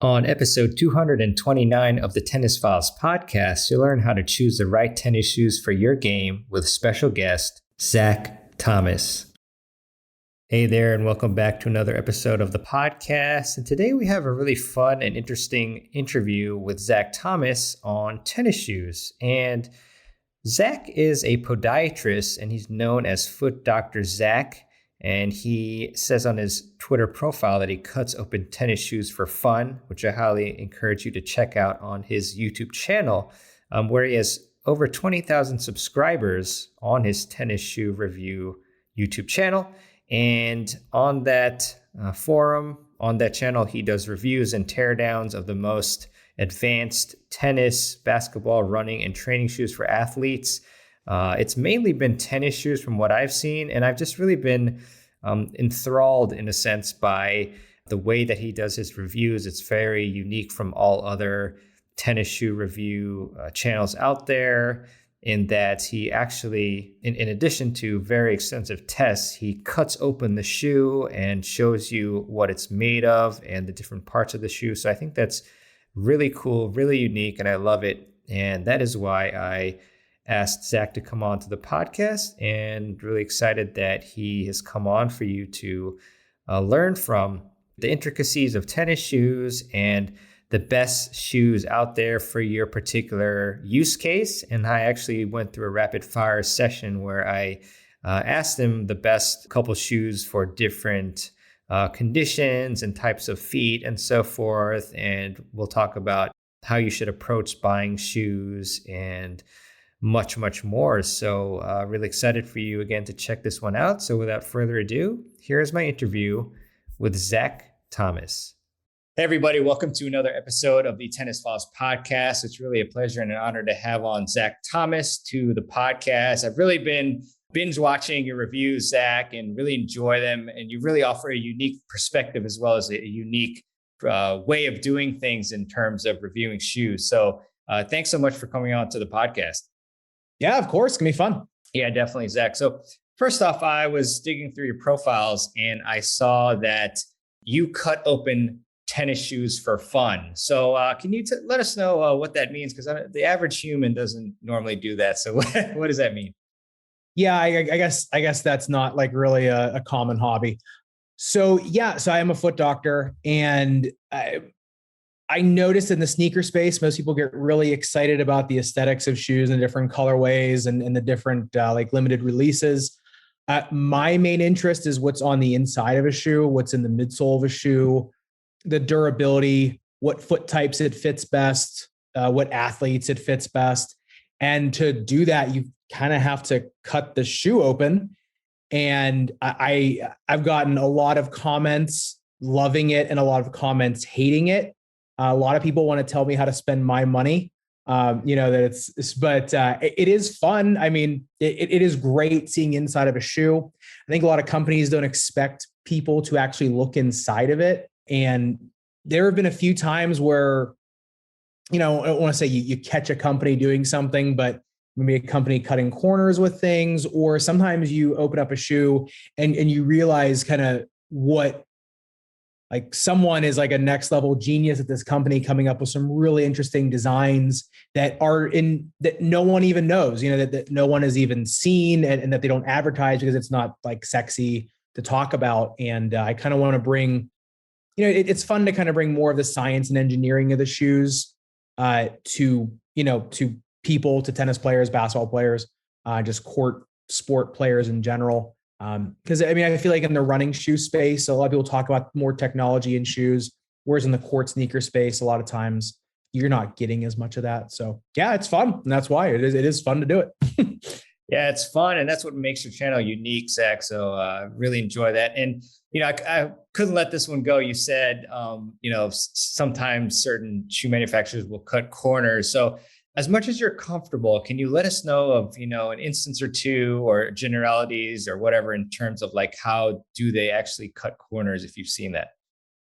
On episode 229 of the Tennis Files podcast, you'll learn how to choose the right tennis shoes for your game with special guest, Zach Thomas. Hey there, and welcome back to another episode of the podcast. And today we have a really fun and interesting interview with Zach Thomas on tennis shoes. And Zach is a podiatrist, and he's known as Foot Dr. Zach. And he says on his Twitter profile that he cuts open tennis shoes for fun, which I highly encourage you to check out on his YouTube channel, where he has over 20,000 subscribers on his tennis shoe review YouTube channel. And on that forum, on that channel, he does reviews and teardowns of the most advanced tennis, basketball, running, and training shoes for athletes. It's mainly been tennis shoes from what I've seen, and I've just really been enthralled in a sense by the way that he does his reviews. It's very unique from all other tennis shoe review channels out there in that he actually, in addition to very extensive tests, he cuts open the shoe and shows you what it's made of and the different parts of the shoe. So I think that's really cool, really unique, and I love it. And that is why I asked Zach to come on to the podcast, and really excited that he has come on for you to learn from the intricacies of tennis shoes and the best shoes out there for your particular use case. And I actually went through a rapid fire session where I asked him the best couple shoes for different conditions and types of feet and so forth. And we'll talk about how you should approach buying shoes and much, much more. So really excited for you again to check this one out. So without further ado, here's my interview with Zach Thomas. Hey everybody, welcome to another episode of the Tennis Files podcast. It's really a pleasure and an honor to have on Zach Thomas to the podcast. I've really been binge watching your reviews, Zach, and really enjoy them. And you really offer a unique perspective as well as a unique way of doing things in terms of reviewing shoes. So thanks so much for coming on to the podcast. Yeah, of course. It's going to be fun. Yeah, definitely, Zach. So first off, I was digging through your profiles and I saw that you cut open tennis shoes for fun. So can you let us know what that means? Because the average human doesn't normally do that. So what does that mean? Yeah, I guess that's not like really a common hobby. So I am a foot doctor, and I noticed in the sneaker space, most people get really excited about the aesthetics of shoes and different colorways and the different like limited releases. My main interest is what's on the inside of a shoe, what's in the midsole of a shoe, the durability, what foot types it fits best, what athletes it fits best. And to do that, you kind of have to cut the shoe open. And I've gotten a lot of comments loving it and a lot of comments hating it. A lot of people want to tell me how to spend my money. But it is fun. I mean, it is great seeing inside of a shoe. I think a lot of companies don't expect people to actually look inside of it. And there have been a few times where, I don't want to say you catch a company doing something, but maybe a company cutting corners with things, or sometimes you open up a shoe and you realize kind of what, like someone is like a next level genius at this company coming up with some really interesting designs that no one even knows, that no one has even seen and that they don't advertise because it's not like sexy to talk about. And I kind of want to bring, it's fun to kind of bring more of the science and engineering of the shoes to people, to tennis players, basketball players, just court sport players in general. Because I feel like in the running shoe space, a lot of people talk about more technology in shoes, whereas in the court sneaker space, a lot of times you're not getting as much of that. So yeah, it's fun. And that's why it is fun to do it. Yeah, it's fun. And that's what makes your channel unique, Zach. So really enjoy that. And, I couldn't let this one go. You said, sometimes certain shoe manufacturers will cut corners. So as much as you're comfortable, can you let us know of, an instance or two or generalities or whatever in terms of like, how do they actually cut corners if you've seen that?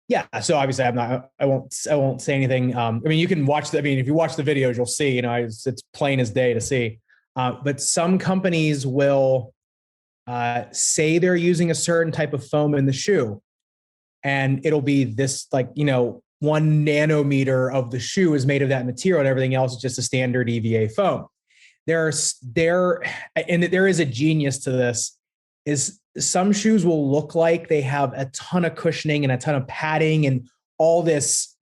Yeah. So obviously I won't say anything. You can watch if you watch the videos, you'll see, it's plain as day to see. But some companies will say they're using a certain type of foam in the shoe, and it'll be this 1 nanometer of the shoe is made of that material, and everything else is just a standard EVA foam. And there is a genius to this, is some shoes will look like they have a ton of cushioning and a ton of padding and all this,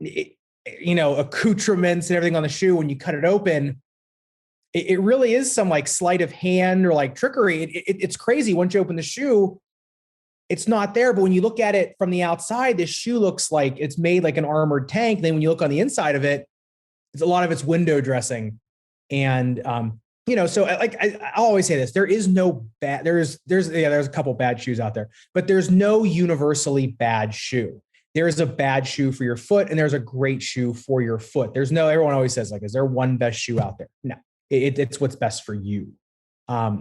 accoutrements and everything on the shoe. When you cut it open, it really is some like sleight of hand or like trickery. It's crazy. Once you open the shoe, it's not there. But when you look at it from the outside, this shoe looks like it's made like an armored tank. And then when you look on the inside of it, it's a lot of it's window dressing. And, so like I'll always say this, there's a couple bad shoes out there, but there's no universally bad shoe. There's a bad shoe for your foot and there's a great shoe for your foot. Everyone always says like, is there one best shoe out there? No, it's what's best for you.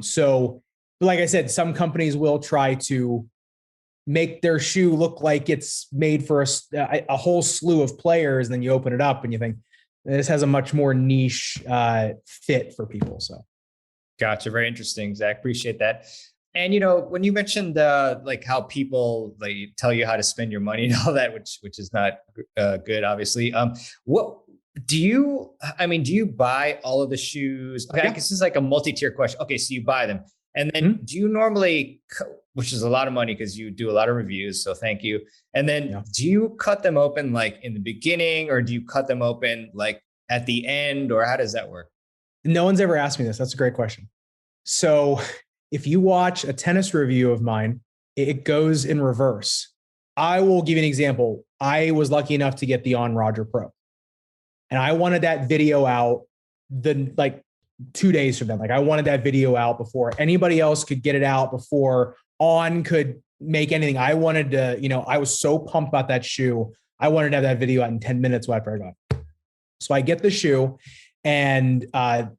So like I said, some companies will try to make their shoe look like it's made for a whole slew of players. And then you open it up and you think, this has a much more niche fit for people. So, gotcha. Very interesting, Zach. Appreciate that. And when you mentioned like how people like tell you how to spend your money and all that, which is not good, obviously. What do you buy all of the shoes? Okay, I guess this is like a multi-tier question. Okay, so you buy them, and then do you normally, which is a lot of money because you do a lot of reviews, so thank you. And then do you cut them open like in the beginning, or do you cut them open like at the end, or how does that work? No one's ever asked me this. That's a great question. So if you watch a tennis review of mine, it goes in reverse. I will give you an example. I was lucky enough to get the On Roger Pro, and I wanted that video out 2 days from then. Like I wanted that video out before anybody else could get it out, before On could make anything. I wanted to, I was so pumped about that shoe. I wanted to have that video out in 10 minutes after I got it. So I get the shoe and I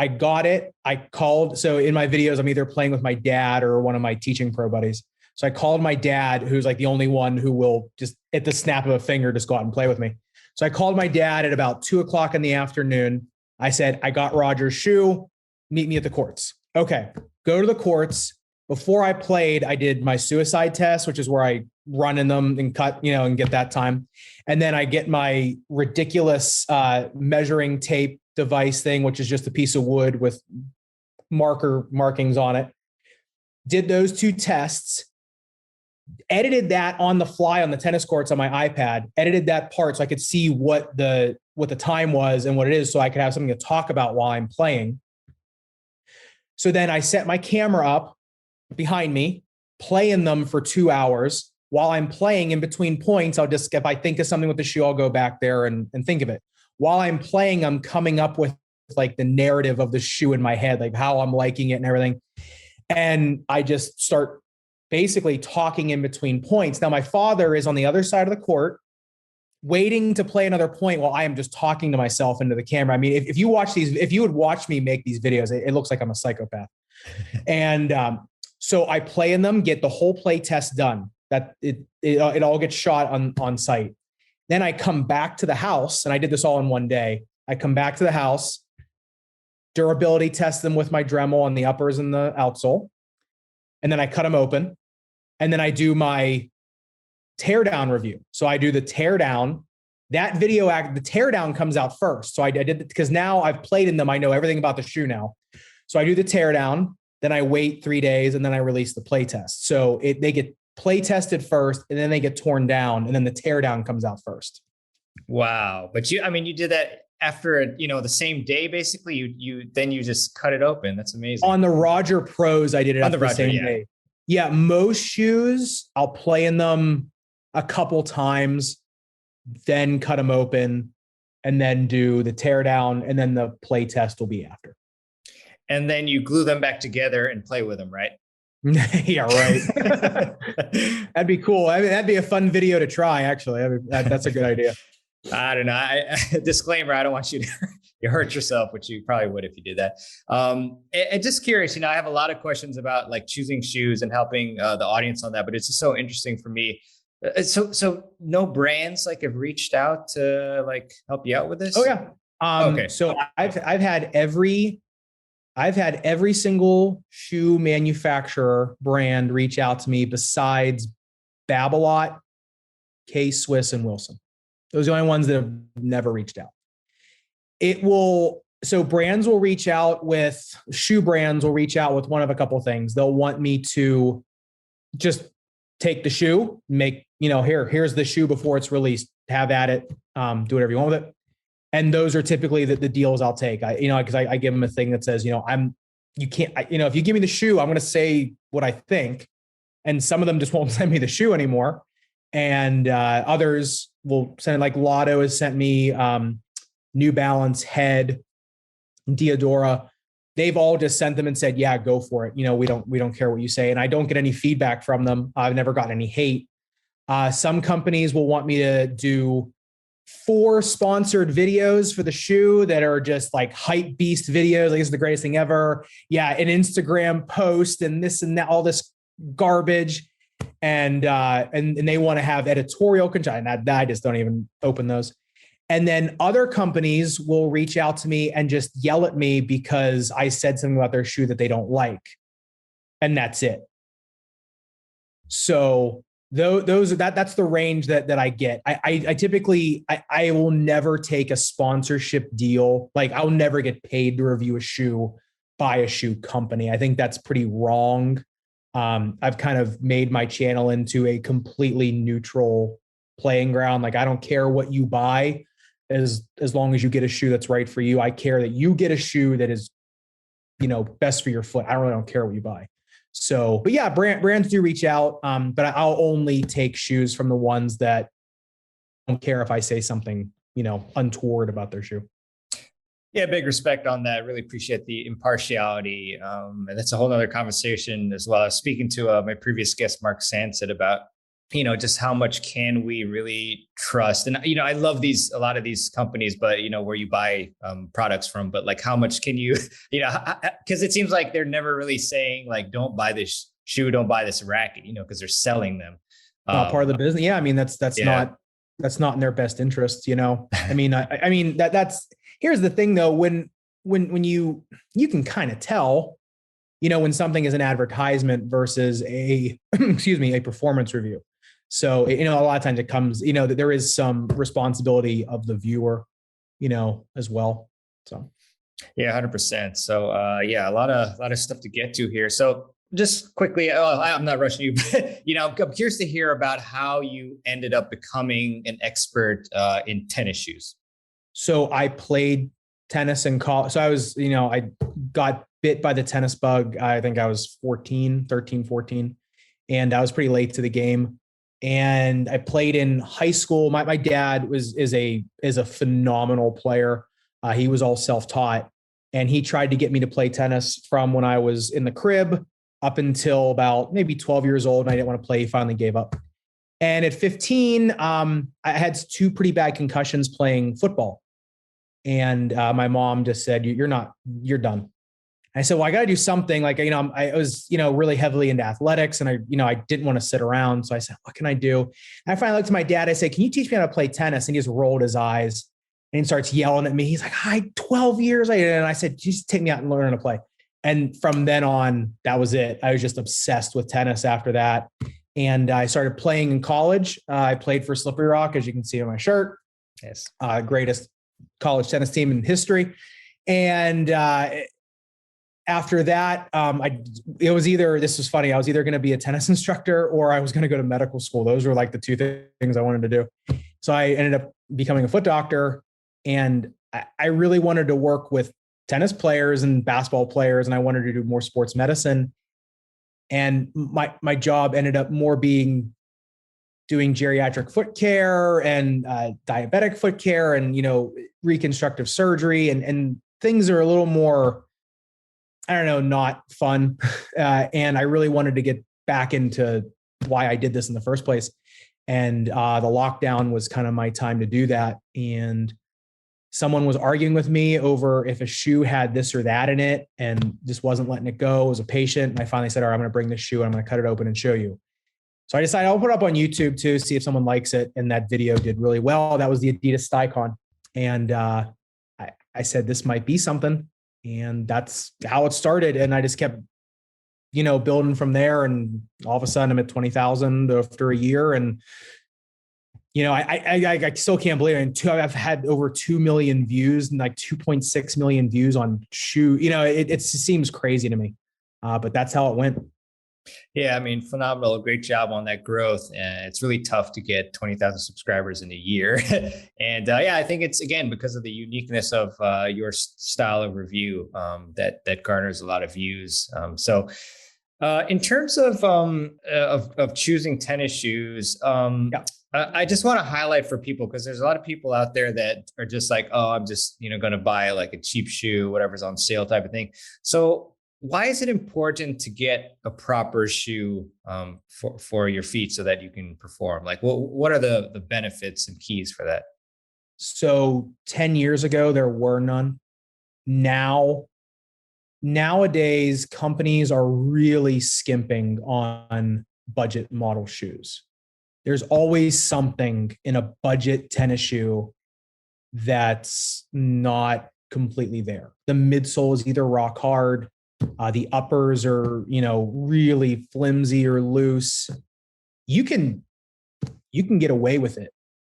got it. I called. So in my videos, I'm either playing with my dad or one of my teaching pro buddies. So I called my dad, who's like the only one who will just at the snap of a finger, just go out and play with me. So I called my dad at about 2:00 in the afternoon. I said, I got Roger's shoe. Meet me at the courts. Okay. Go to the courts. Before I played, I did my suicide test, which is where I run in them and cut, and get that time. And then I get my ridiculous measuring tape device thing, which is just a piece of wood with markings on it. Did those 2 tests, edited that on the fly on the tennis courts on my iPad, edited that part so I could see what the time was and what it is, so I could have something to talk about while I'm playing. So then I set my camera up behind me, playing them for 2 hours. While I'm playing in between points, I'll just, if I think of something with the shoe, I'll go back there and think of it. While I'm playing, I'm coming up with like the narrative of the shoe in my head, like how I'm liking it and everything. And I just start basically talking in between points. Now, my father is on the other side of the court waiting to play another point while I am just talking to myself into the camera. I mean, if you would watch me make these videos, it looks like I'm a psychopath. And so I play in them, get the whole play test done. That it all gets shot on site. Then I come back to the house, and I did this all in one day. I come back to the house, durability test them with my Dremel on the uppers and the outsole. And then I cut them open. And then I do my teardown review. So I do the teardown. That video, the teardown comes out first. So I did it because now I've played in them. I know everything about the shoe now. So I do the teardown, then I wait 3 days, and then I release the play test. So they get play tested first, and then they get torn down, and then the teardown comes out first. Wow. But you did that after, the same day, basically. You just cut it open. That's amazing. On the Roger Pros, I did it on the same day. Yeah. Most shoes, I'll play in them a couple times, then cut them open, and then do the teardown, and then the play test will be after. And then you glue them back together and play with them, right? Yeah, right. That'd be cool. I mean, that'd be a fun video to try, actually. That's a good idea. I don't know. Disclaimer, I don't want you to hurt yourself, which you probably would if you did that. And just curious, I have a lot of questions about like choosing shoes and helping the audience on that, but it's just so interesting for me. So no brands like have reached out to like help you out with this? Oh yeah. Okay. So I've had every single shoe manufacturer brand reach out to me besides Babolat, K-Swiss, and Wilson. Those are the only ones that have never reached out. So brands will reach out with, shoe brands will reach out with one of a couple of things. They'll want me to just take the shoe, here's the shoe before it's released, have at it, do whatever you want with it. And those are typically the deals I'll take. Because I give them a thing that says, if you give me the shoe, I'm going to say what I think. And some of them just won't send me the shoe anymore. And others will send, like Lotto has sent me New Balance, Head, Diadora. They've all just sent them and said, yeah, go for it. We don't care what you say. And I don't get any feedback from them. I've never gotten any hate. Some companies will want me to do 4 sponsored videos for the shoe that are just like hype beast videos. Like, this is the greatest thing ever. Yeah. An Instagram post and this and that, all this garbage. And they want to have editorial content. And I just don't even open those. And then other companies will reach out to me and just yell at me because I said something about their shoe that they don't like. And that's it. So that's the range that I get. I typically will never take a sponsorship deal. Like, I'll never get paid to review a shoe by a shoe company. I think that's pretty wrong. I've kind of made my channel into a completely neutral playing ground. Like, I don't care what you buy as long as you get a shoe that's right for you. I care that you get a shoe that is, best for your foot. I really don't care what you buy. So, but yeah, brands do reach out. But I'll only take shoes from the ones that don't care if I say something, untoward about their shoe. Yeah, big respect on that. Really appreciate the impartiality. And that's a whole nother conversation as well. I was speaking to my previous guest, Mark Sanson, about, just how much can we really trust? And, I love a lot of these companies, but, where you buy products from, but like, how much can you, because it seems like they're never really saying like, don't buy this shoe, don't buy this racket, because they're selling them. Part of the business. Yeah. I mean, that's not in their best interest, I mean, that's, here's the thing though, when you can kind of tell, when something is an advertisement versus a performance review. So, a lot of times it comes, that there is some responsibility of the viewer, as well. So. Yeah, 100%. So, a lot of stuff to get to here. So just quickly, I'm not rushing you, but, I'm curious to hear about how you ended up becoming an expert in tennis shoes. So I played tennis in college. So I was, I got bit by the tennis bug. I think I was 13, 14, and I was pretty late to the game. And I played in high school. My dad is a phenomenal player. He was all self-taught, and he tried to get me to play tennis from when I was in the crib up until about maybe 12 years old. And I didn't want to play. He finally gave up. And at 15, I had 2 pretty bad concussions playing football. And my mom just said, you're done. I said, well, I got to do something. Like, I was, really heavily into athletics, and I didn't want to sit around. So I said, what can I do? And I finally looked at my dad. I said, can you teach me how to play tennis? And he just rolled his eyes and he starts yelling at me. He's like, 12 years. And I said, just take me out and learn how to play. And from then on, that was it. I was just obsessed with tennis after that. And I started playing in college. I played for Slippery Rock, as you can see on my shirt. Yes. Greatest college tennis team in history. And after that, this was funny. I was either going to be a tennis instructor or I was going to go to medical school. Those were like the 2 things I wanted to do. So I ended up becoming a foot doctor, and I really wanted to work with tennis players and basketball players, and I wanted to do more sports medicine. And my job ended up more being doing geriatric foot care and diabetic foot care and, reconstructive surgery and things are a little more, not fun. And I really wanted to get back into why I did this in the first place. And the lockdown was kind of my time to do that. And someone was arguing with me over if a shoe had this or that in it and just wasn't letting it go. It was a patient. And I finally said, all right, I'm going to bring this shoe and I'm going to cut it open and show you. So I decided I'll put it up on YouTube too, see if someone likes it. And that video did really well. That was the Adidas Sticon. And I said, this might be something. And that's how it started. And I just kept, building from there. And all of a sudden I'm at 20,000 after a year. And, I still can't believe it. And I've had over 2 million views and like 2.6 million views on shoe. It seems crazy to me, but that's how it went. Yeah, I mean, phenomenal. Great job on that growth. And it's really tough to get 20,000 subscribers in a year. And yeah, I think it's, again, because of the uniqueness of your style of review that garners a lot of views. In terms of choosing tennis shoes, Yeah. I just want to highlight for people, because there's a lot of people out there that are just like, oh, I'm just, going to buy like a cheap shoe, whatever's on sale type of thing. So why is it important to get a proper shoe for your feet so that you can perform? Like, what are the benefits and keys for that? So 10 years ago, there were none. Nowadays, companies are really skimping on budget model shoes. There's always something in a budget tennis shoe that's not completely there. The midsole is either rock hard, the uppers are, really flimsy or loose. You can get away with it.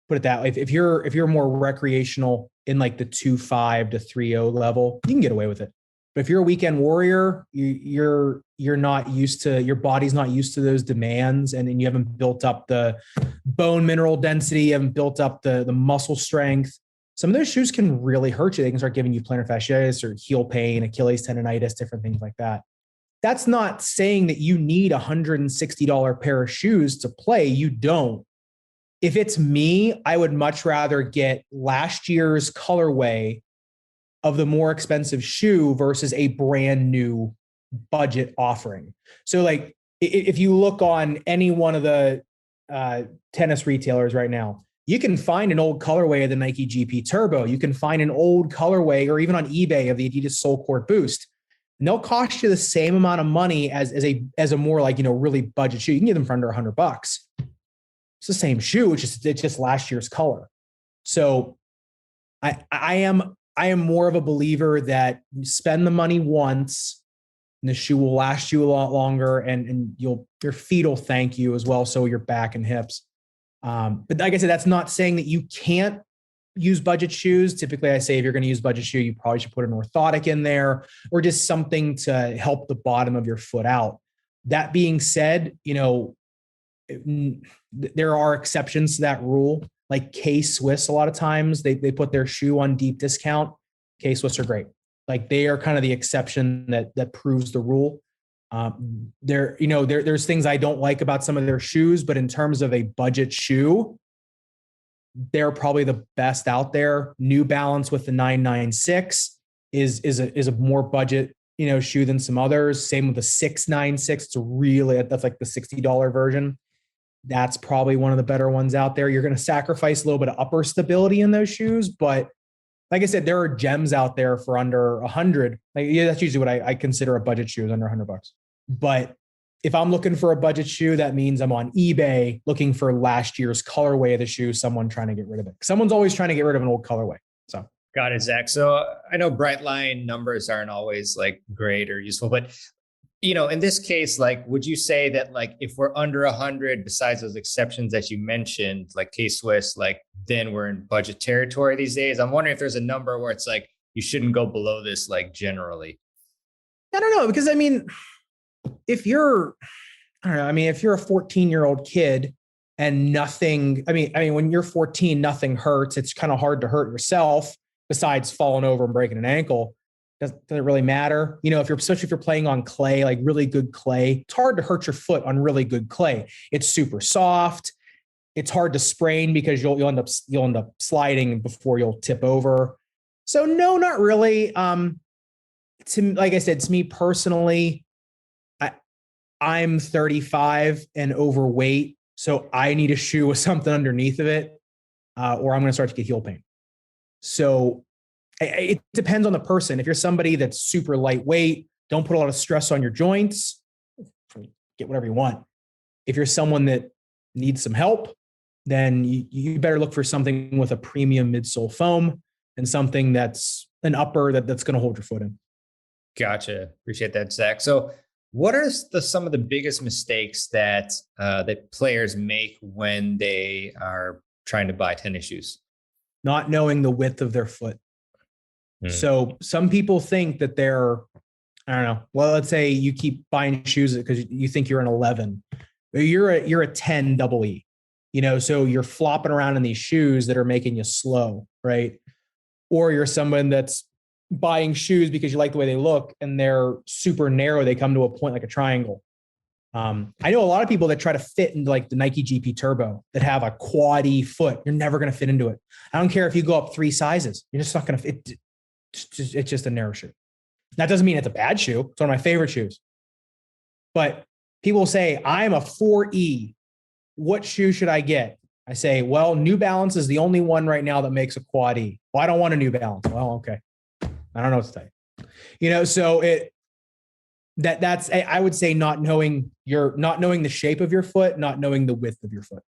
Put it that way. If you're more recreational in like the 2.5 to 3.0 level, you can get away with it. But if you're a weekend warrior, you're not used to, your body's not used to those demands, and you haven't built up the bone mineral density, you haven't built up the muscle strength. Some of those shoes can really hurt you. They can start giving you plantar fasciitis or heel pain, Achilles tendonitis, different things like that. That's not saying that you need a $160 pair of shoes to play. You don't. If it's me, I would much rather get last year's colorway of the more expensive shoe versus a brand new budget offering. So like if you look on any one of the tennis retailers right now, you can find an old colorway of the Nike GP Turbo. You can find an old colorway, or even on eBay, of the Adidas SoleCourt Boost. And they'll cost you the same amount of money as a more like, really budget shoe. You can get them for under $100. It's the same shoe. It's just last year's color. So I am more of a believer that you spend the money once and the shoe will last you a lot longer, and your feet will thank you as well. So your back and hips. But like I said, that's not saying that you can't use budget shoes. Typically I say if you're going to use budget shoe, you probably should put an orthotic in there, or just something to help the bottom of your foot out. That being said, there are exceptions to that rule. Like K-Swiss, a lot of times they put their shoe on deep discount. K-Swiss are great. Like they are kind of the exception that proves the rule. There's things I don't like about some of their shoes, but in terms of a budget shoe, they're probably the best out there. New Balance with the 996 is a more budget, shoe than some others. Same with the 696. That's like the $60 version. That's probably one of the better ones out there. You're going to sacrifice a little bit of upper stability in those shoes, but like I said, there are gems out there for under 100. That's usually what I consider a budget shoe, is under $100. But if I'm looking for a budget shoe, that means I'm on eBay looking for last year's colorway of the shoe, someone trying to get rid of it. Someone's always trying to get rid of an old colorway. So got it, Zach. So I know bright line numbers aren't always like great or useful, but in this case, like, would you say that like if we're under 100, besides those exceptions that you mentioned, like K-Swiss, like then we're in budget territory these days? I'm wondering if there's a number where it's like you shouldn't go below this, like generally. I don't know, because if you're a 14-year-old kid and nothing, when you're 14, nothing hurts. It's kind of hard to hurt yourself besides falling over and breaking an ankle. Doesn't really matter. Especially if you're playing on clay, like really good clay, it's hard to hurt your foot on really good clay. It's super soft. It's hard to sprain because you'll end up sliding before you'll tip over. So no, not really. Like I said, to me personally, I'm 35 and overweight, so I need a shoe with something underneath of it, or I'm going to start to get heel pain. So it depends on the person. If you're somebody that's super lightweight, don't put a lot of stress on your joints, get whatever you want. If you're someone that needs some help, then you better look for something with a premium midsole foam and something that's an upper that's going to hold your foot in. Gotcha. Appreciate that, Zach. So what are some of the biggest mistakes that players make when they are trying to buy tennis shoes? Not knowing the width of their foot. Hmm. So some people think that they're, I don't know. Well, let's say you keep buying shoes because you think you're an 11. You're a 10 double E. So you're flopping around in these shoes that are making you slow, right? Or you're someone that's buying shoes because you like the way they look and they're super narrow. They come to a point like a triangle. I know a lot of people that try to fit into like the Nike GP Turbo that have a quad E foot. You're never going to fit into it. I don't care if you go up 3 sizes. You're just not going to fit. It's just a narrow shoe. That doesn't mean it's a bad shoe. It's one of my favorite shoes. But people say, I'm a 4E. What shoe should I get? I say, well, New Balance is the only one right now that makes a quad E. Well, I don't want a New Balance. Well, okay. I don't know what to tell you. So that's, I would say, not knowing the shape of your foot, not knowing the width of your foot.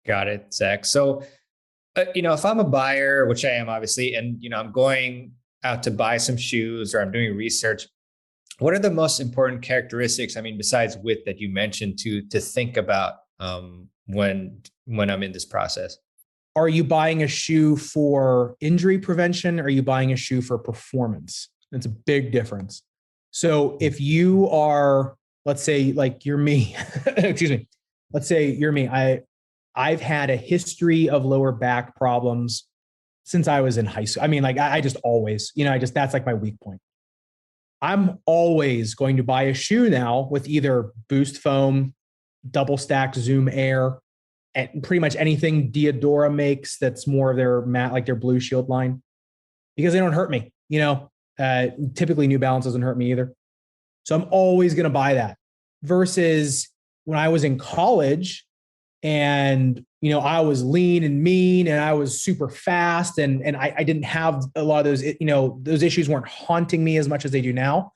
Got it, Zach. So, if I'm a buyer, which I am obviously, and, I'm going out to buy some shoes or I'm doing research, what are the most important characteristics, besides width that you mentioned to think about when I'm in this process? Are you buying a shoe for injury prevention? Or are you buying a shoe for performance? It's a big difference. So if you are, let's say, like you're me, excuse me, let's say you're me. I've had a history of lower back problems since I was in high school. I just always, that's like my weak point. I'm always going to buy a shoe now with either Boost Foam, double stack Zoom Air, and pretty much anything Diadora makes that's more of their like their Blue Shield line, because they don't hurt me. Typically New Balance doesn't hurt me either. So I'm always going to buy that, versus when I was in college and, I was lean and mean and I was super fast and I didn't have a lot of those, those issues weren't haunting me as much as they do now.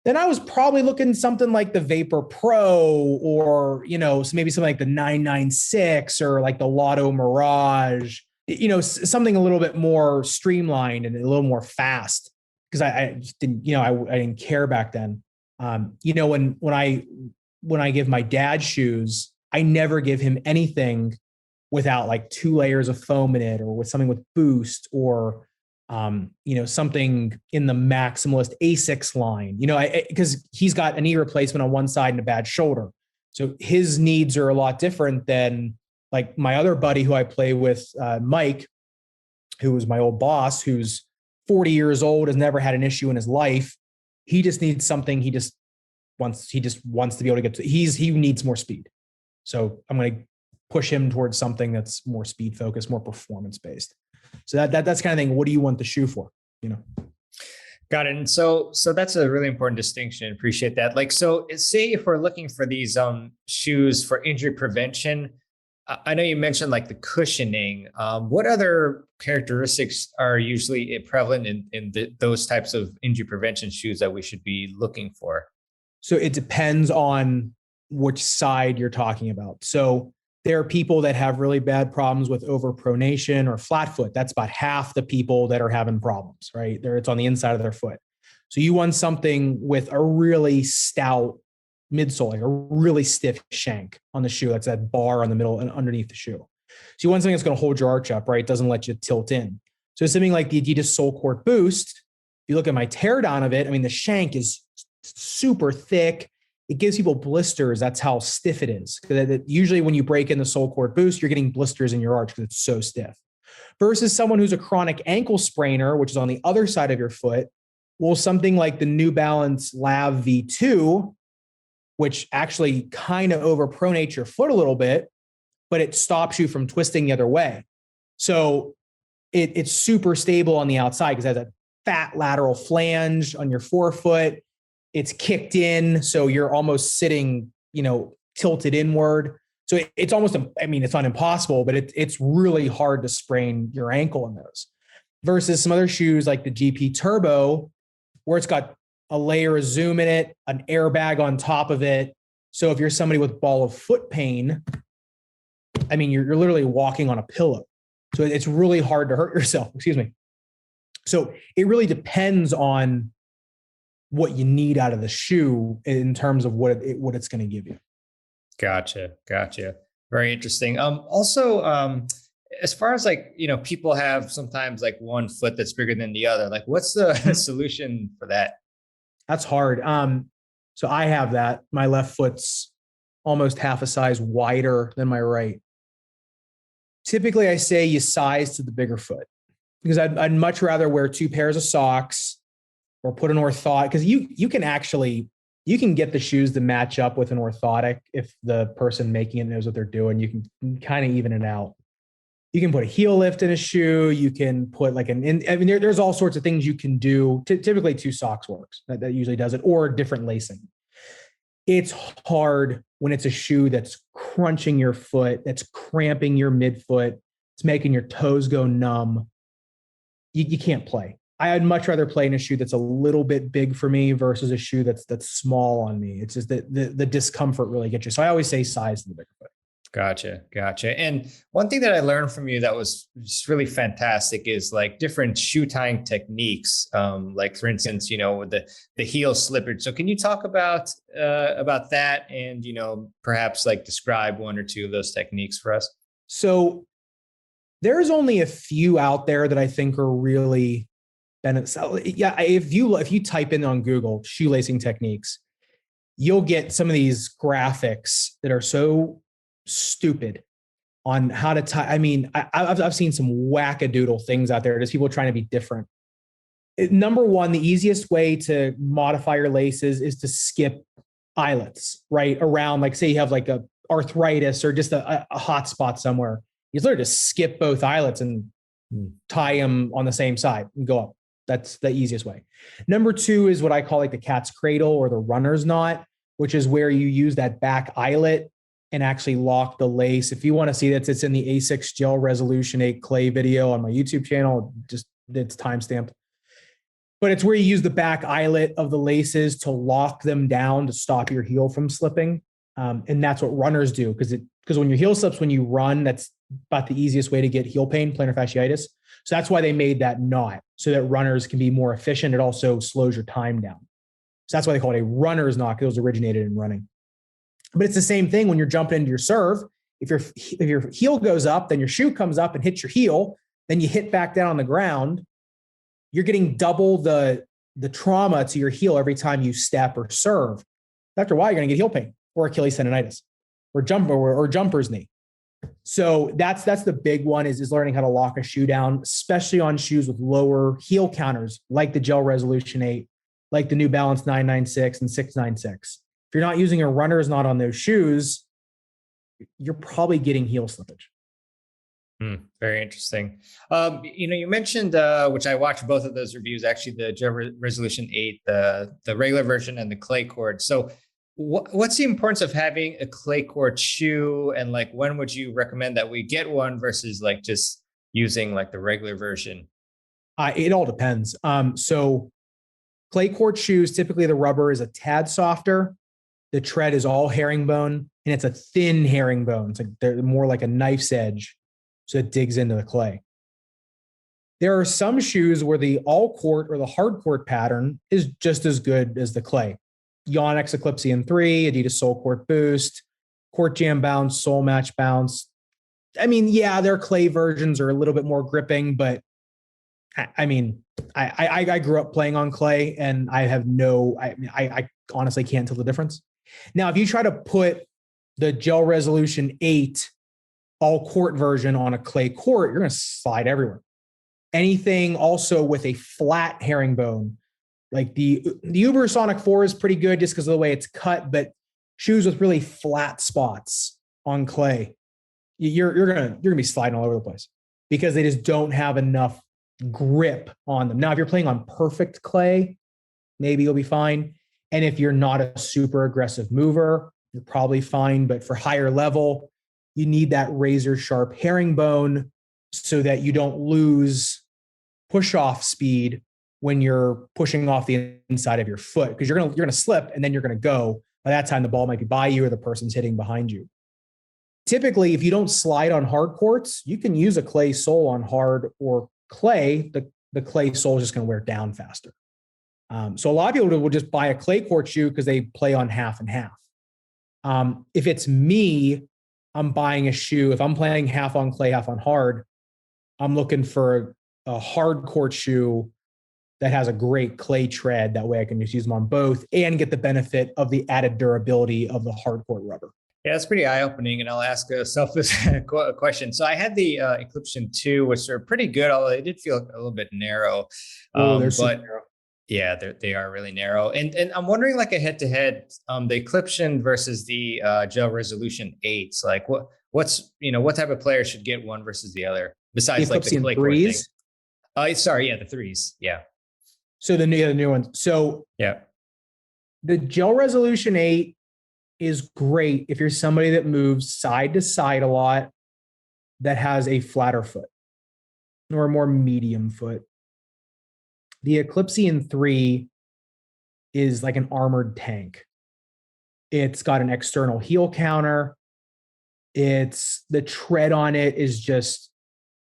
Then I was probably looking something like the Vapor Pro or, maybe something like the 996 or like the Lotto Mirage, something a little bit more streamlined and a little more fast, because I just didn't, I didn't care back then. When I give my dad shoes, I never give him anything without like 2 layers of foam in it, or with something with Boost, or something in the Maximalist Asics line, because he's got a knee replacement on one side and a bad shoulder. So his needs are a lot different than like my other buddy who I play with, Mike, who was my old boss, who's 40 years old, has never had an issue in his life. He just needs something. He just wants to be able to get to, he needs more speed. So I'm going to push him towards something that's more speed focused, more performance based. So that's kind of thing. What do you want the shoe for? Got it. And so that's a really important distinction. Appreciate that. Like, so say if we're looking for these shoes for injury prevention, I know you mentioned like the cushioning. What other characteristics are usually prevalent in those types of injury prevention shoes that we should be looking for? So it depends on which side you're talking about. So there are people that have really bad problems with overpronation or flat foot. That's about half the people that are having problems, right? It's on the inside of their foot. So you want something with a really stout midsole, like a really stiff shank on the shoe. That's that bar on the middle and underneath the shoe. So you want something that's going to hold your arch up, right? It doesn't let you tilt in. So something like the Adidas Soulcord Boost, if you look at my teardown of it, the shank is super thick. It gives people blisters. That's how stiff it is. Usually when you break in the Soulcord Boost, you're getting blisters in your arch because it's so stiff. Versus someone who's a chronic ankle sprainer, which is on the other side of your foot, well, something like the New Balance Lav V2, which actually kind of overpronates your foot a little bit, but it stops you from twisting the other way. So it's super stable on the outside because it has a fat lateral flange on your forefoot. It's kicked in, so you're almost sitting, tilted inward. So it's almost, it's not impossible, but it's really hard to sprain your ankle in those. Versus some other shoes like the GP Turbo, where it's got a layer of Zoom in it, an airbag on top of it. So if you're somebody with ball of foot pain, you're literally walking on a pillow. So it's really hard to hurt yourself. Excuse me. So it really depends on what you need out of the shoe in terms of what it's going to give you. Gotcha. Very interesting. Also, as far as like, people have sometimes like one foot that's bigger than the other. Like, what's the solution for that? That's hard. So I have that. My left foot's almost half a size wider than my right. Typically, I say you size to the bigger foot because I'd much rather wear two pairs of socks or put an orthotic, because you can get the shoes to match up with an orthotic if the person making it knows what they're doing. You can kind of even it out. You can put a heel lift in a shoe. You can put there's all sorts of things you can do. Typically, two socks works. That usually does it, or different lacing. It's hard when it's a shoe that's crunching your foot, that's cramping your midfoot, it's making your toes go numb. You can't play. I'd much rather play in a shoe that's a little bit big for me versus a shoe that's small on me. It's just that the discomfort really gets you. So I always say size to the bigger foot. Gotcha. And one thing that I learned from you that was just really fantastic is like different shoe tying techniques. Like for instance, with the heel slippage. So can you talk about that and, perhaps like describe one or two of those techniques for us? So there's only a few out there that I think are really beneficial. Yeah. If you type in on Google shoelacing techniques, you'll get some of these graphics that are so stupid on how to tie. I mean, I've seen some wackadoodle things out there. Just people trying to be different. Number one, the easiest way to modify your laces is to skip eyelets, right? Around, like, say you have like a arthritis or just a hot spot somewhere. You literally just skip both eyelets and tie them on the same side and go up. That's the easiest way. Number two is what I call like the cat's cradle or the runner's knot, which is where you use that back eyelet and actually lock the lace. If you want to see that, it's in the ASICS Gel Resolution 8 Clay video on my YouTube channel. Just, it's timestamped. But it's where you use the back eyelet of the laces to lock them down to stop your heel from slipping. And that's what runners do, because when your heel slips when you run, that's about the easiest way to get heel pain, plantar fasciitis. So that's why they made that knot, so that runners can be more efficient. It also slows your time down. So that's why they call it a runner's knot, because it was originated in running. But it's the same thing when you're jumping into your serve. If your heel goes up, then your shoe comes up and hits your heel, then you hit back down on the ground. You're getting double the trauma to your heel every time you step or serve. After a while, you're going to get heel pain or Achilles tendonitis or jumper's knee. So that's the big one is learning how to lock a shoe down, especially on shoes with lower heel counters, like the Gel Resolution 8, like the New Balance 996 and 696. If you're not using a runner's knot on those shoes, you're probably getting heel slippage. Very interesting. You mentioned, which I watched both of those reviews, actually the Gel Resolution 8, the regular version and the clay cord. So what's the importance of having a clay cord shoe, and like, when would you recommend that we get one versus like just using like the regular version? It all depends. So clay cord shoes, typically the rubber is a tad softer. The tread is all herringbone, and it's a thin herringbone. It's like they're more like a knife's edge, so it digs into the clay. There are some shoes where the all court or the hard court pattern is just as good as the clay. Yonex Eclipse 3, Adidas Soul Court Boost, Court Jam Bounce, Soul Match Bounce. I mean, yeah, their clay versions are a little bit more gripping, but I mean, I grew up playing on clay, and I honestly can't tell the difference. Now, if you try to put the Gel Resolution 8 all court version on a clay court, you're going to slide everywhere. Anything also with a flat herringbone, like the Ubersonic 4 is pretty good just because of the way it's cut, but shoes with really flat spots on clay, you're gonna be sliding all over the place because they just don't have enough grip on them. Now, if you're playing on perfect clay, maybe you'll be fine. And if you're not a super aggressive mover, you're probably fine. But for higher level, you need that razor sharp herringbone so that you don't lose push off speed when you're pushing off the inside of your foot, because you're gonna slip and then you're gonna go. By that time, the ball might be by you or the person's hitting behind you. Typically, if you don't slide on hard courts, you can use a clay sole on hard or clay. The clay sole is just going to wear down faster. So a lot of people will just buy a clay court shoe because they play on half and half. If it's me, I'm buying a shoe. If I'm playing half on clay, half on hard, I'm looking for a hard court shoe that has a great clay tread. That way I can just use them on both and get the benefit of the added durability of the hard court rubber. Yeah, it's pretty eye-opening, and I'll ask a selfish question. So I had the Eclipse 2, which are pretty good, although they did feel a little bit narrow. Super narrow. Yeah, they are really narrow. And I'm wondering, like a head-to-head, the Eclipse versus the Gel Resolution 8s, like what type of player should get one versus the other, besides the like the clay court threes? thing? Sorry, yeah, the threes. Yeah. So the new ones. So yeah, the Gel Resolution 8 is great if you're somebody that moves side to side a lot, that has a flatter foot or a more medium foot. The Eclipse 3 is like an armored tank. It's got an external heel counter. It's the tread on it is just,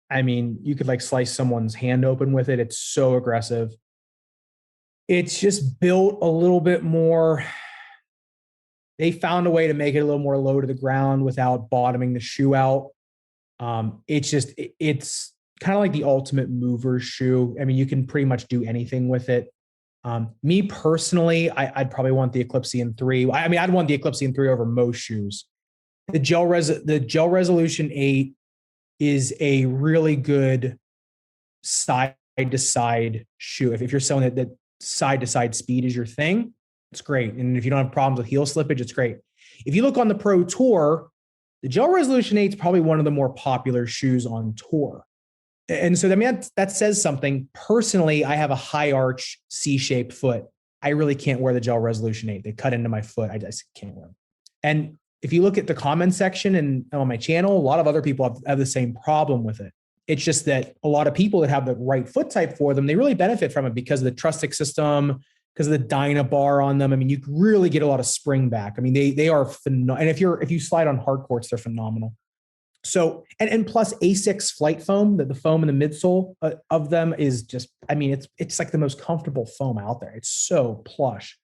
I mean, you could like slice someone's hand open with it. It's so aggressive. It's just built a little bit more. They found a way to make it a little more low to the ground without bottoming the shoe out. It's kind of like the ultimate mover shoe. I mean, you can pretty much do anything with it. Me personally, I'd probably want the Eclipse 3. I mean, I'd want the Eclipse 3 over most shoes. The Gel Resolution 8 is a really good side to side shoe. If you're someone that side to side speed is your thing, it's great. And if you don't have problems with heel slippage, it's great. If you look on the Pro Tour, the Gel Resolution 8 is probably one of the more popular shoes on tour. And so, I mean, that says something. Personally, I have a high arch C-shaped foot. I really can't wear the Gel Resolution 8. They cut into my foot. I just can't wear them. And if you look at the comment section and on my channel, a lot of other people have the same problem with it. It's just that a lot of people that have the right foot type for them, they really benefit from it because of the Trustix system, because of the Dynabar on them. I mean, you really get a lot of spring back. I mean, they are phenomenal. And if you slide on hard courts, they're phenomenal. So, and plus Asics Flight Foam, the foam in the midsole of them is just, I mean, it's like the most comfortable foam out there. It's so plush.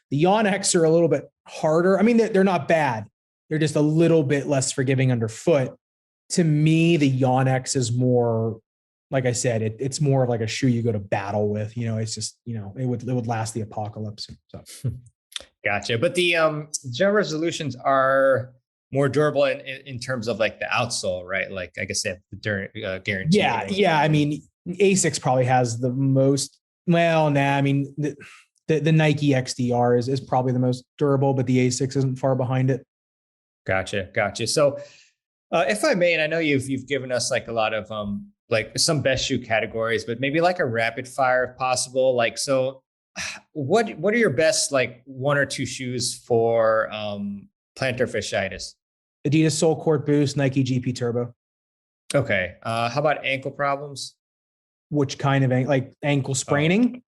The Yonex are a little bit harder. I mean, they're not bad. They're just a little bit less forgiving underfoot. To me, the Yonex is more, like I said, it's more of like a shoe you go to battle with. You know, it's just, you know, it would last the apocalypse. So. Gotcha. But the Gel Resolutions are more durable in terms of like the outsole, right? Like I guess they have the guarantee. Yeah. I mean, Asics probably has the most. Well, I mean, the Nike XDR is probably the most durable, but the Asics isn't far behind it. Gotcha. So, if I may, and I know you've given us like a lot of like some best shoe categories, but maybe like a rapid fire if possible. Like, so what are your best like one or two shoes for plantar fasciitis? Adidas Sole Court Boost, Nike GP Turbo. Okay. How about ankle problems? Which kind of like ankle spraining?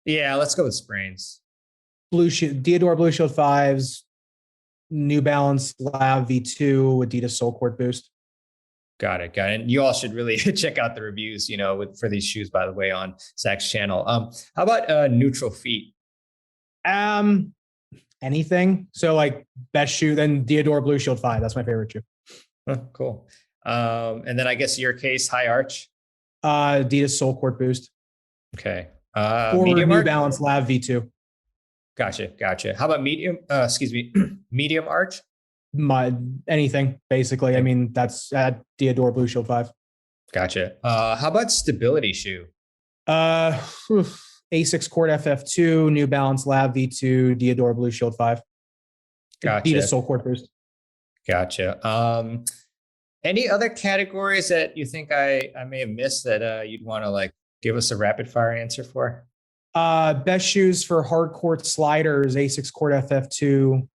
Yeah, let's go with sprains. Diadora Blue Shield 5s, New Balance Lab V2, Adidas Sole Court Boost. Got it. And you all should really check out the reviews, you know, for these shoes, by the way, on Zach's channel. How about neutral feet? Anything. So like best shoe, then Diadora Blue Shield 5. That's my favorite shoe. Cool. And then I guess your case, high arch. Adidas Sole Court Boost. Okay. Or medium New arch? Balance Lab V2. Gotcha. How about medium? Medium arch? Anything basically. I mean, that's at Diadora Blue Shield 5. Gotcha. How about stability shoe? Asics Court FF2, New Balance Lab V2, Diadora Blue Shield 5. Gotcha. Adidas Sole Court Boost. Gotcha. Any other categories that you think I may have missed that you'd want to like give us a rapid fire answer for? Best shoes for hard court sliders, Asics Court FF2,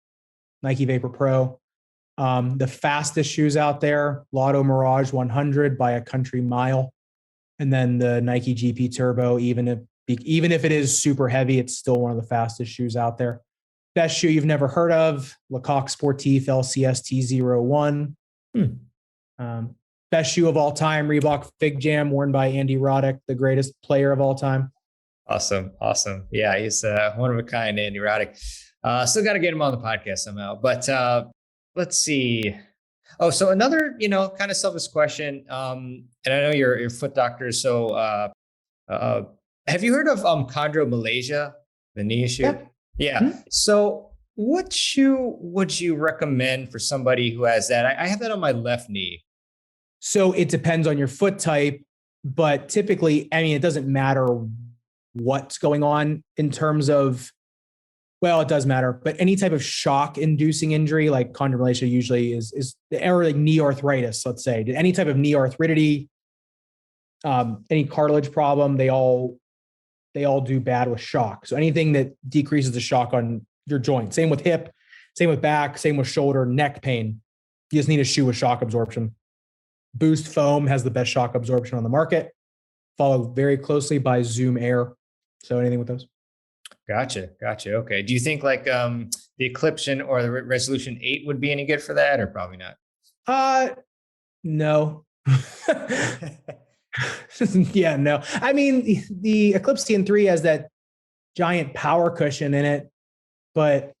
Nike Vapor Pro. The fastest shoes out there, Lotto Mirage 100 by a country mile. And then the Nike GP Turbo, even if it is super heavy, it's still one of the fastest shoes out there. Best shoe you've never heard of, Lecoq Sportif LCST01. Best shoe of all time, Reebok Fig Jam, worn by Andy Roddick, the greatest player of all time. Awesome. Yeah, he's one of a kind, Andy Roddick. Still got to get him on the podcast somehow. But let's see. Oh, so another, kind of selfish question. And I know you're foot doctor. So, uh, have you heard of chondromalacia, the knee issue? Yeah. Yeah. Hmm? So, what shoe would you recommend for somebody who has that? I have that on my left knee. So it depends on your foot type, but typically, I mean, it doesn't matter what's going on in terms of, well, it does matter, but any type of shock inducing injury like chondromalacia usually is or like knee arthritis, let's say, any type of knee arthritis, any cartilage problem, they all do bad with shock. So anything that decreases the shock on your joint, same with hip, same with back, same with shoulder, neck pain. You just need a shoe with shock absorption. Boost Foam has the best shock absorption on the market, followed very closely by Zoom Air. So anything with those? Gotcha. Gotcha. Okay. Do you think like the Eclipsion or the Resolution 8 would be any good for that, or probably not? Uh no. Yeah, no. I mean, the Eclipse TN3 has that giant power cushion in it, but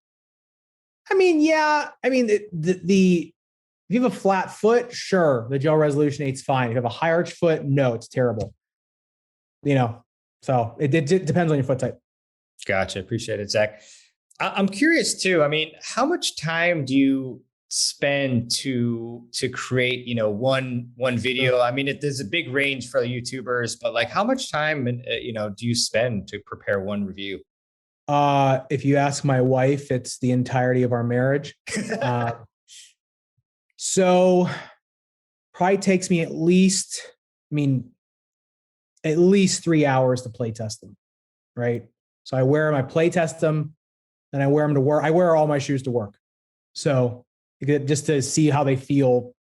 I mean, yeah. I mean, if you have a flat foot, sure, the Gel Resolution 8 is fine. If you have a high arch foot, no, it's terrible. So it depends on your foot type. Gotcha. Appreciate it, Zach. I'm curious too. I mean, how much time do you spend to create, one video? I mean, there's a big range for the YouTubers, but like, how much time, do you spend to prepare one review? If you ask my wife, it's the entirety of our marriage. So probably takes me at least 3 hours to play test them, right? So I play test them, then I wear them to work. I wear all my shoes to work. So just to see how they feel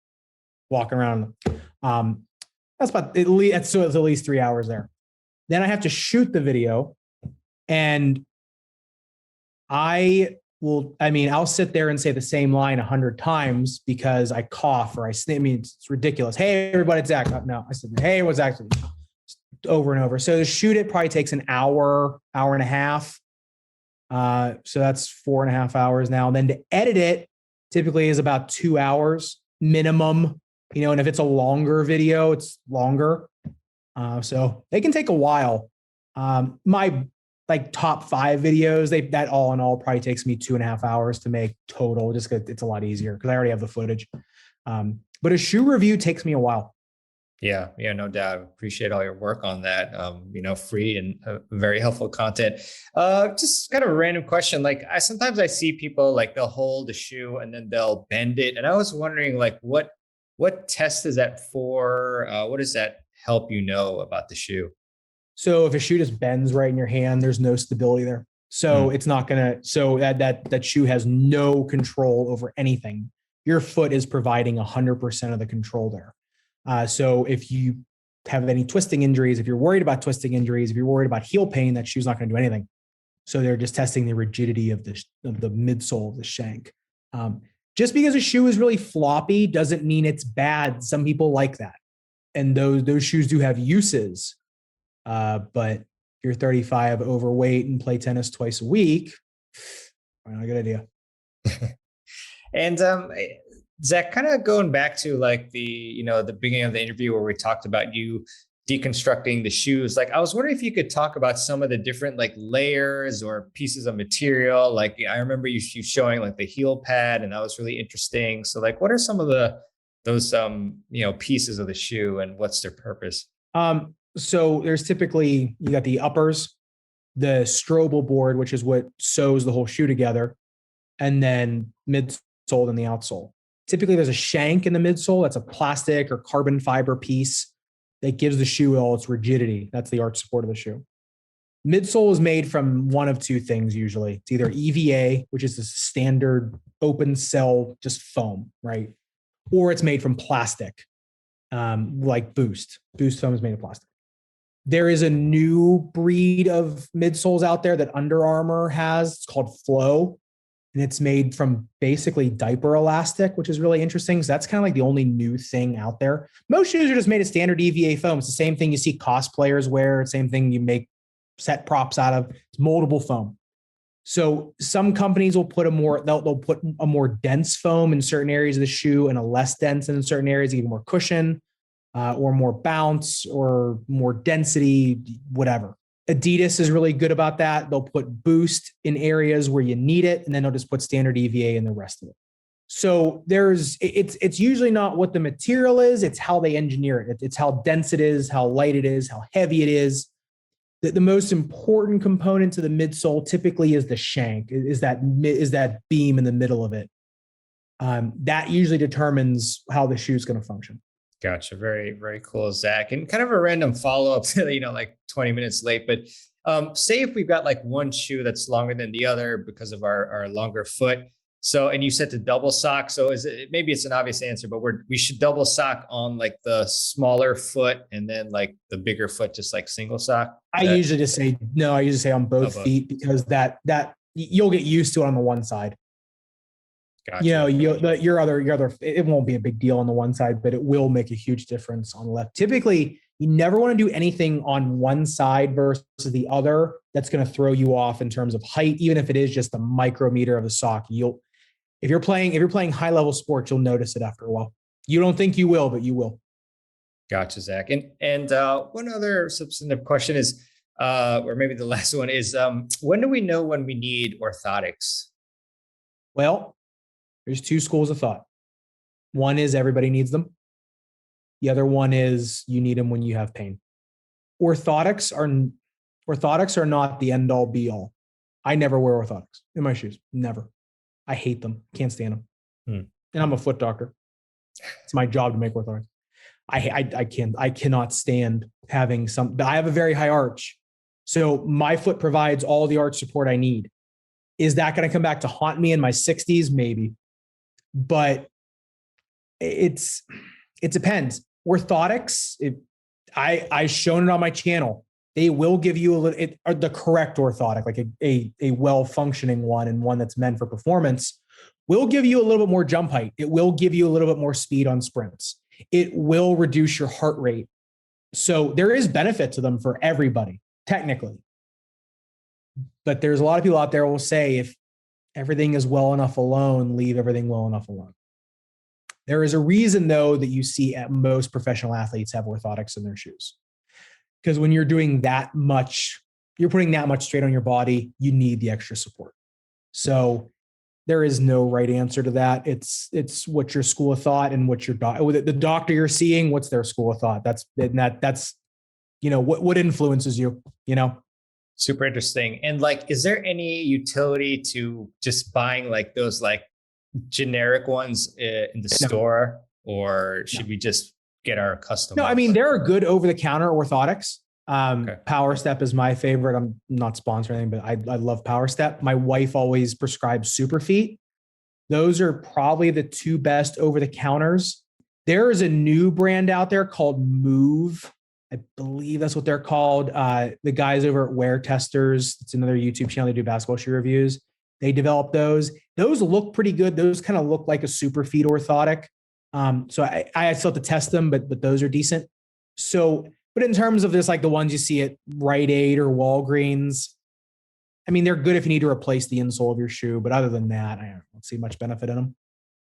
walking around. That's about at least, so it's at least 3 hours there. Then I have to shoot the video, and I'll sit there and say the same line 100 times because I cough or I sneeze. I mean, it's ridiculous. Hey, everybody, it's Zach. No, I said, hey, what's Zach? Over and over. So to shoot it probably takes an hour and a half. So that's 4.5 hours now. And then to edit it typically is about 2 hours minimum, and if it's a longer video, it's longer. So they can take a while. My top 5 videos, that all in all probably takes me 2.5 hours to make total, just because it's a lot easier because I already have the footage. But a shoe review takes me a while. Yeah, no doubt. Appreciate all your work on that. Free and very helpful content. Just kind of a random question. Like sometimes I see people like they'll hold a shoe and then they'll bend it. And I was wondering like what test is that for? What does that help about the shoe? So if a shoe just bends right in your hand, there's no stability there. So it's not so that shoe has no control over anything. Your foot is providing 100% of the control there. So if you have any twisting injuries, if you're worried about twisting injuries, if you're worried about heel pain, that shoe's not going to do anything. So they're just testing the rigidity of the midsole of the shank. Just because a shoe is really floppy doesn't mean it's bad. Some people like that. And those shoes do have uses. But if you're 35, overweight, and play tennis twice a week, not a good idea. And Zach, kind of going back to like the beginning of the interview where we talked about you deconstructing the shoes. Like, I was wondering if you could talk about some of the different like layers or pieces of material. Like, I remember you showing like the heel pad, and that was really interesting. So, like, what are some of those pieces of the shoe, and what's their purpose? So there's typically, you got the uppers, the strobel board, which is what sews the whole shoe together, and then midsole and the outsole. Typically, there's a shank in the midsole. That's a plastic or carbon fiber piece that gives the shoe all its rigidity. That's the arch support of the shoe. Midsole is made from one of two things usually. It's either EVA, which is the standard open cell, just foam, right? Or it's made from plastic, like Boost. Boost foam is made of plastic. There is a new breed of midsoles out there that Under Armour has. It's called Flow. And it's made from basically diaper elastic, which is really interesting. So that's kind of like the only new thing out there. Most shoes are just made of standard EVA foam. It's the same thing you see cosplayers wear. Same thing you make set props out of. It's moldable foam. So some companies will put they'll put a more dense foam in certain areas of the shoe and a less dense in certain areas, to give more cushion, or more bounce or more density, whatever. Adidas is really good about that. They'll put boost in areas where you need it, and then they'll just put standard EVA in the rest of it. So it's usually not what the material is, it's how they engineer it. It's how dense it is, how light it is, how heavy it is. The most important component to the midsole typically is the shank, is that beam in the middle of it. That usually determines how the shoe is going to function. Gotcha. Very, very cool, Zach. And kind of a random follow-up to, like 20 minutes late, but say if we've got like one shoe that's longer than the other because of our longer foot. So, and you said to double sock. So maybe it's an obvious answer, but we should double sock on like the smaller foot and then like the bigger foot, just like single sock. I usually say on both feet, because that you'll get used to it on the one side. Gotcha. Your other, it won't be a big deal on the one side, but it will make a huge difference on the left. Typically, you never want to do anything on one side versus the other that's going to throw you off in terms of height, even if it is just a micrometer of the sock. If you're playing high level sports, you'll notice it after a while. You don't think you will, but you will. Gotcha, Zach. And one other substantive question is, or maybe the last one is, when do we know when we need orthotics? Well, there's two schools of thought. One is everybody needs them. The other one is you need them when you have pain. Orthotics are not the end all be all. I never wear orthotics in my shoes. Never. I hate them. Can't stand them. And I'm a foot doctor. It's my job to make orthotics. I cannot stand having I have a very high arch. So my foot provides all the arch support I need. Is that going to come back to haunt me in my 60s? Maybe. But it depends. Orthotics, I've shown it on my channel. They will give you the correct orthotic, like a well-functioning one, and one that's meant for performance, will give you a little bit more jump height. It will give you a little bit more speed on sprints. It will reduce your heart rate. So there is benefit to them for everybody, technically. But there's a lot of people out there who will say, if everything is well enough alone, leave everything well enough alone. There is a reason, though, that you see at most professional athletes have orthotics in their shoes. Because when you're doing that much, you're putting that much straight on your body, you need the extra support. So there is no right answer to that. It's what your school of thought and what the doctor you're seeing, what's their school of thought. That's what influences you, Super interesting. And like, is there any utility to just buying like those like generic ones in the store, or should we just get our custom? No, I mean, there are good over-the-counter orthotics. Power Step is my favorite. I'm not sponsoring anything, but I love Power Step. My wife always prescribes Superfeet. Those are probably the two best over-the-counters. There is a new brand out there called Move. I believe that's what they're called. The guys over at Wear Testers, it's another YouTube channel. They do basketball shoe reviews. They developed those. Those look pretty good. Those kind of look like a Superfeet orthotic. So I still have to test them, but those are decent. So, but in terms of just like the ones you see at Rite Aid or Walgreens, I mean, they're good if you need to replace the insole of your shoe. But other than that, I don't see much benefit in them.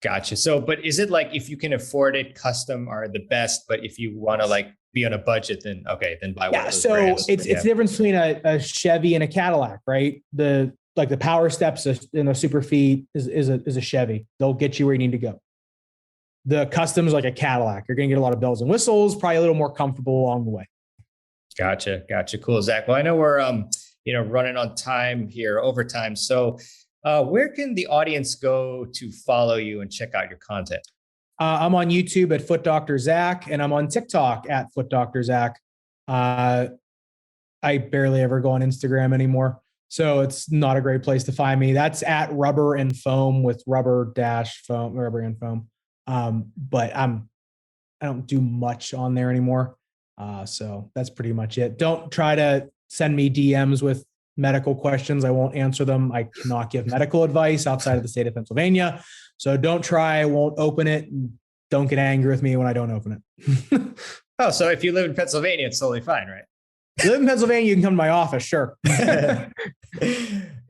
Gotcha. So, but is it like if you can afford it, custom are the best, but if you want to like be on a budget, then then buy one of those brands. It's the difference between a Chevy and a Cadillac, right? The Power Steps and the Superfeet is a Chevy. They'll get you where you need to go. The customs like a Cadillac. You're going to get a lot of bells and whistles, probably a little more comfortable along the way. Gotcha. Cool, Zach. Well, I know we're running on time here, overtime. So where can the audience go to follow you and check out your content? I'm on YouTube at Foot Dr. Zach, and I'm on TikTok at Foot Dr. Zach. I barely ever go on Instagram anymore, so it's not a great place to find me. That's at Rubber and Foam with rubber and foam. But I don't do much on there anymore. So that's pretty much it. Don't try to send me DMs with medical questions. I won't answer them. I cannot give medical advice outside of the state of Pennsylvania. So don't try. I won't open it. And don't get angry with me when I don't open it. Oh, so if you live in Pennsylvania, it's totally fine, right? If you live in Pennsylvania, you can come to my office. Sure.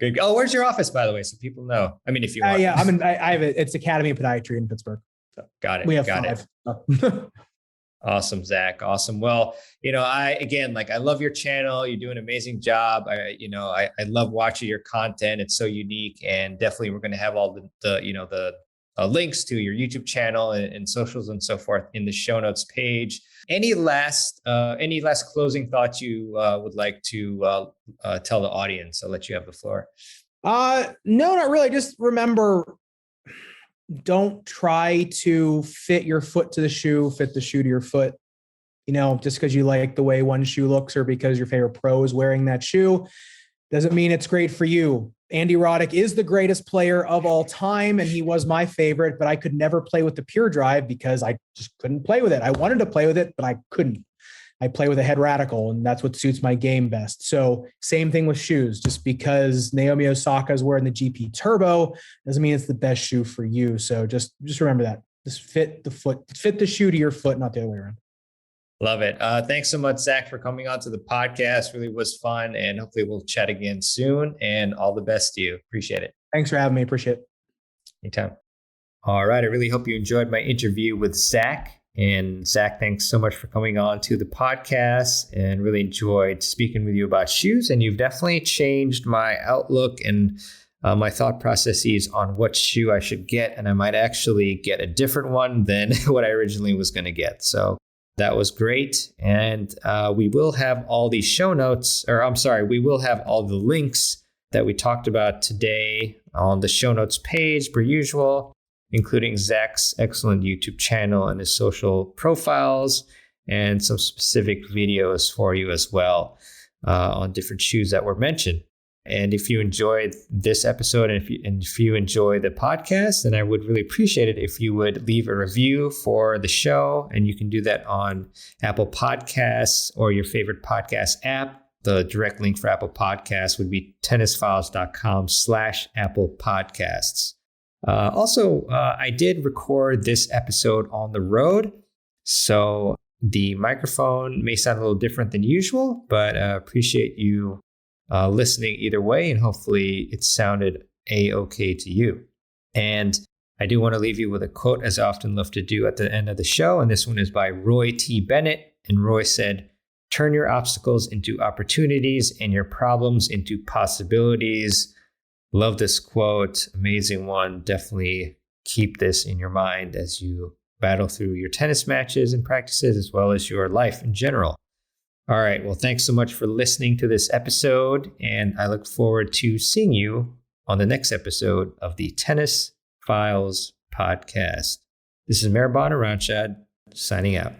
Good. Oh, where's your office, by the way, so people know? I mean, if you want. Yeah, I have it. It's Academy of Podiatry in Pittsburgh. So Got it. We have Got 5. it. Awesome, Zach. Awesome. Well, I love your channel. You're doing an amazing job. I love watching your content. It's so unique, and definitely we're going to have all the links to your YouTube channel and socials and so forth in the show notes page. Any last closing thoughts you would like to tell the audience? I'll let you have the floor. No, not really. Just remember, don't try to fit your foot to the shoe, fit the shoe to your foot. Just because you like the way one shoe looks or because your favorite pro is wearing that shoe doesn't mean it's great for you. Andy Roddick is the greatest player of all time, and he was my favorite, but I could never play with the Pure Drive because I just couldn't play with it. I wanted to play with it, but I couldn't. I play with a Head Radical, and that's what suits my game best. So same thing with shoes. Just because Naomi Osaka is wearing the GP Turbo doesn't mean it's the best shoe for you. So just remember that. Just fit the shoe to your foot, not the other way around. Love it. Thanks so much, Zach, for coming on to the podcast. Really was fun, and hopefully we'll chat again soon. And all the best to you. Appreciate it. Thanks for having me. Appreciate it. Anytime. All right. I really hope you enjoyed my interview with Zach. And Zach, thanks so much for coming on to the podcast, and really enjoyed speaking with you about shoes. And you've definitely changed my outlook and my thought processes on what shoe I should get. And I might actually get a different one than what I originally was going to get. So that was great. And we will have all the show notes, we will have all the links that we talked about today on the show notes page per usual, including Zach's excellent YouTube channel and his social profiles, and some specific videos for you as well on different shoes that were mentioned. And if you enjoyed this episode, and if you enjoy the podcast, then I would really appreciate it if you would leave a review for the show. And you can do that on Apple Podcasts or your favorite podcast app. The direct link for Apple Podcasts would be tennisfiles.com/Apple Podcasts. Also, I did record this episode on the road, so the microphone may sound a little different than usual, but appreciate you listening either way, and hopefully it sounded a-okay to you. And I do want to leave you with a quote, as I often love to do at the end of the show, and this one is by Roy T. Bennett, and Roy said, "Turn your obstacles into opportunities and your problems into possibilities." Love this quote. Amazing one. Definitely keep this in your mind as you battle through your tennis matches and practices, as well as your life in general. All right. Well, thanks so much for listening to this episode, and I look forward to seeing you on the next episode of the Tennis Files podcast. This is Mehrban Iranshad signing out.